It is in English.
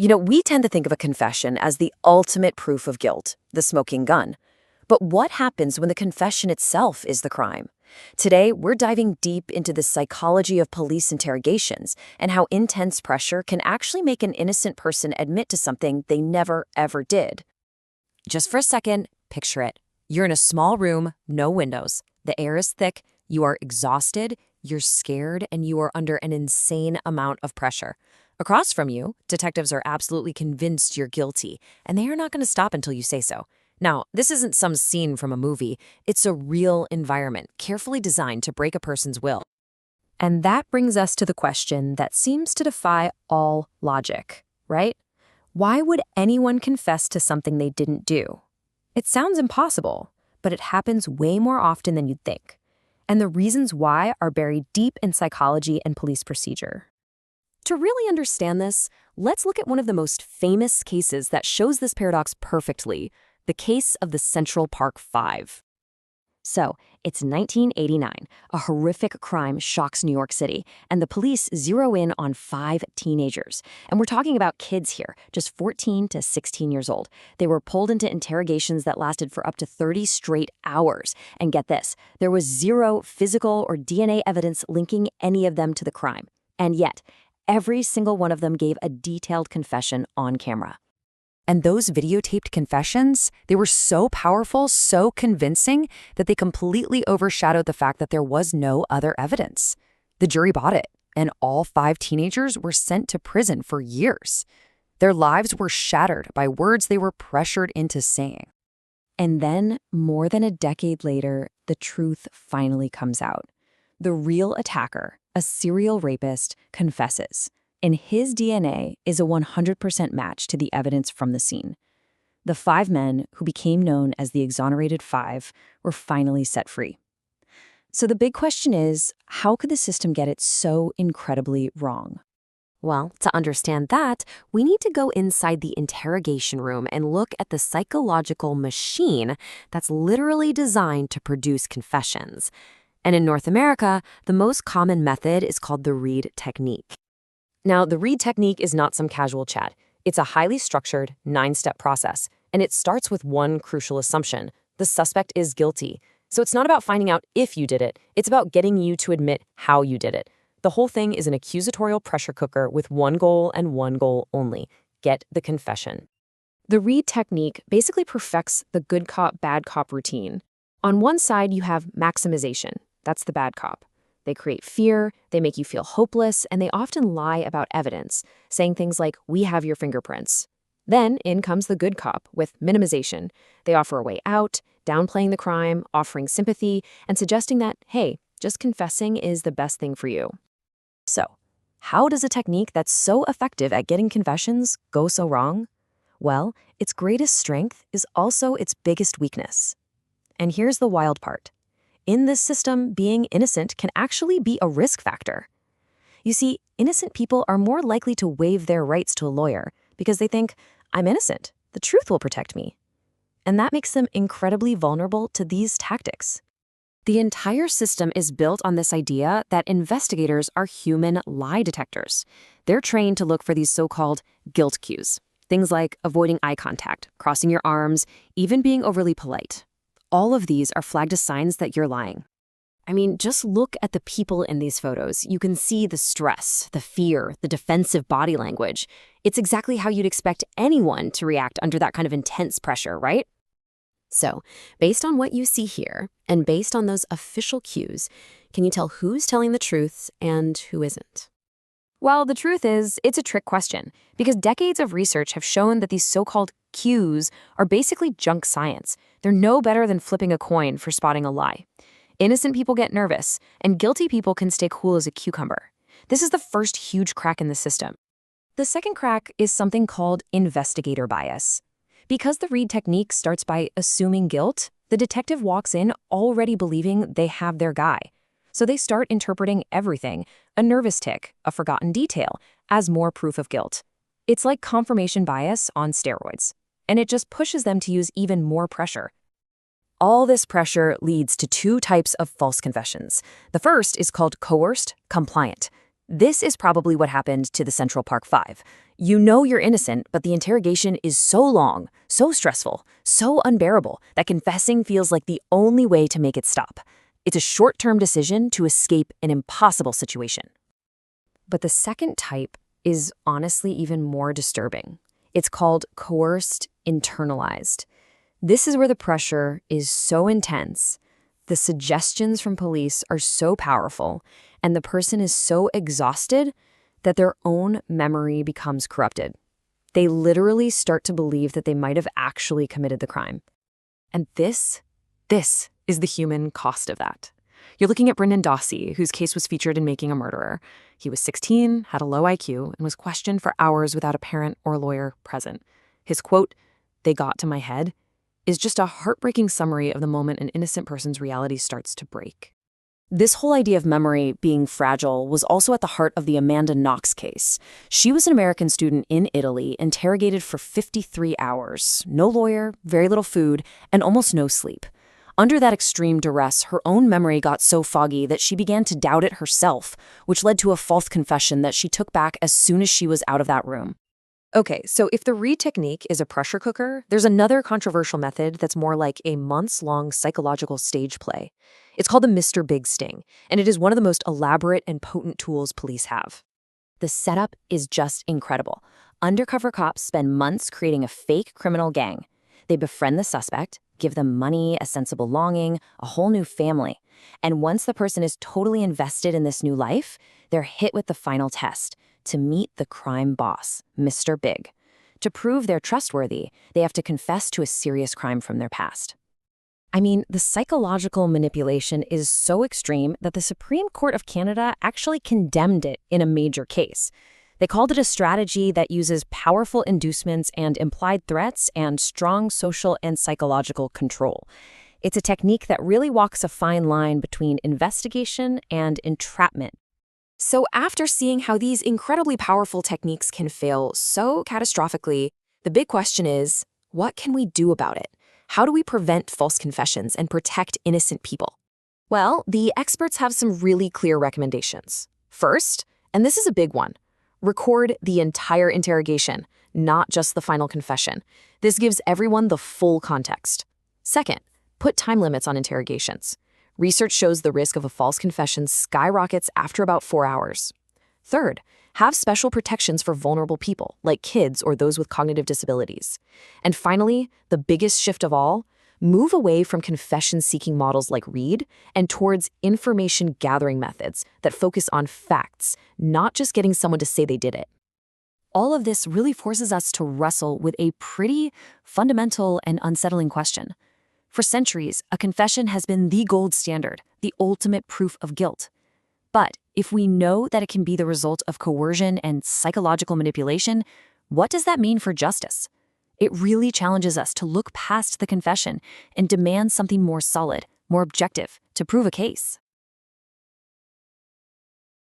We tend to think of a confession as the ultimate proof of guilt, the smoking gun. But what happens when the confession itself is the crime? Today, we're diving deep into the psychology of police interrogations and how intense pressure can actually make an innocent person admit to something they never, ever did. Just for a second, picture it. You're in a small room, no windows. The air is thick, you are exhausted, you're scared, and you are under an insane amount of pressure. Across from you, detectives are absolutely convinced you're guilty, and they are not going to stop until you say so. Now, this isn't some scene from a movie. It's a real environment, carefully designed to break a person's will. And that brings us to the question that seems to defy all logic, right? Why would anyone confess to something they didn't do? It sounds impossible, but it happens way more often than you'd think. And the reasons why are buried deep in psychology and police procedure. To really understand this, let's look at one of the most famous cases that shows this paradox perfectly, the case of the Central Park Five. So, it's 1989. A horrific crime shocks New York City, and the police zero in on 5 teenagers. And we're talking about kids here, just 14 to 16 years old. They were pulled into interrogations that lasted for up to 30 straight hours. And get this, there was zero physical or DNA evidence linking any of them to the crime. And yet, every single one of them gave a detailed confession on camera. And those videotaped confessions, they were so powerful, so convincing, that they completely overshadowed the fact that there was no other evidence. The jury bought it, and all 5 teenagers were sent to prison for years. Their lives were shattered by words they were pressured into saying. And then, more than a decade later, the truth finally comes out. The real attacker, a serial rapist, confesses. And his DNA is a 100% match to the evidence from the scene. The 5 men, who became known as the Exonerated Five, were finally set free. So the big question is, how could the system get it so incredibly wrong? Well, to understand that, we need to go inside the interrogation room and look at the psychological machine that's literally designed to produce confessions. And in North America, the most common method is called the Reid technique. Now, the Reid technique is not some casual chat. It's a highly structured, 9-step process, and it starts with one crucial assumption. The suspect is guilty. So it's not about finding out if you did it. It's about getting you to admit how you did it. The whole thing is an accusatorial pressure cooker with one goal and one goal only: get the confession. The Reid technique basically perfects the good cop, bad cop routine. On one side, you have maximization. That's the bad cop. They create fear, they make you feel hopeless, and they often lie about evidence, saying things like, "We have your fingerprints." Then in comes the good cop with minimization. They offer a way out, downplaying the crime, offering sympathy, and suggesting that, hey, just confessing is the best thing for you. So, how does a technique that's so effective at getting confessions go so wrong? Well, its greatest strength is also its biggest weakness. And here's the wild part. In this system, being innocent can actually be a risk factor. You see, innocent people are more likely to waive their rights to a lawyer because they think, I'm innocent, the truth will protect me. And that makes them incredibly vulnerable to these tactics. The entire system is built on this idea that investigators are human lie detectors. They're trained to look for these so-called guilt cues, things like avoiding eye contact, crossing your arms, even being overly polite. All of these are flagged as signs that you're lying. I mean, just look at the people in these photos. You can see the stress, the fear, the defensive body language. It's exactly how you'd expect anyone to react under that kind of intense pressure, right? So, based on what you see here, and based on those official cues, can you tell who's telling the truth and who isn't? Well, the truth is, it's a trick question, because decades of research have shown that these so-called cues are basically junk science. They're no better than flipping a coin for spotting a lie. Innocent people get nervous, and guilty people can stay cool as a cucumber. This is the first huge crack in the system. The second crack is something called investigator bias. Because the Reid technique starts by assuming guilt, the detective walks in already believing they have their guy. So they start interpreting everything, a nervous tic, a forgotten detail, as more proof of guilt. It's like confirmation bias on steroids, and it just pushes them to use even more pressure. All this pressure leads to 2 types of false confessions. The first is called coerced compliant. This is probably what happened to the Central Park Five. You know you're innocent, but the interrogation is so long, so stressful, so unbearable that confessing feels like the only way to make it stop. It's a short-term decision to escape an impossible situation. But the second type is honestly even more disturbing. It's called coerced internalized. This is where the pressure is so intense, the suggestions from police are so powerful, and the person is so exhausted that their own memory becomes corrupted. They literally start to believe that they might have actually committed the crime. And this is the human cost of that. You're looking at Brendan Dassey, whose case was featured in Making a Murderer. He was 16, had a low IQ, and was questioned for hours without a parent or lawyer present. His quote, "They got to my head," is just a heartbreaking summary of the moment an innocent person's reality starts to break. This whole idea of memory being fragile was also at the heart of the Amanda Knox case. She was an American student in Italy, interrogated for 53 hours. No lawyer, very little food, and almost no sleep. Under that extreme duress, her own memory got so foggy that she began to doubt it herself, which led to a false confession that she took back as soon as she was out of that room. Okay, so if the Reid technique is a pressure cooker, there's another controversial method that's more like a months-long psychological stage play. It's called the Mr. Big Sting, and it is one of the most elaborate and potent tools police have. The setup is just incredible. Undercover cops spend months creating a fake criminal gang. They befriend the suspect, give them money, a sense of belonging, a whole new family. And once the person is totally invested in this new life, they're hit with the final test: to meet the crime boss, Mr. Big. To prove they're trustworthy, they have to confess to a serious crime from their past. I mean, the psychological manipulation is so extreme that the Supreme Court of Canada actually condemned it in a major case. They called it a strategy that uses powerful inducements and implied threats and strong social and psychological control. It's a technique that really walks a fine line between investigation and entrapment. So after seeing how these incredibly powerful techniques can fail so catastrophically, the big question is, what can we do about it? How do we prevent false confessions and protect innocent people? Well, the experts have some really clear recommendations. First, and this is a big one, record the entire interrogation, not just the final confession. This gives everyone the full context. Second, put time limits on interrogations. Research shows the risk of a false confession skyrockets after about 4 hours. Third, have special protections for vulnerable people, like kids or those with cognitive disabilities. And finally, the biggest shift of all, move away from confession-seeking models like Reid and towards information-gathering methods that focus on facts, not just getting someone to say they did it. All of this really forces us to wrestle with a pretty fundamental and unsettling question. For centuries, a confession has been the gold standard, the ultimate proof of guilt. But if we know that it can be the result of coercion and psychological manipulation, what does that mean for justice? It really challenges us to look past the confession and demand something more solid, more objective, to prove a case.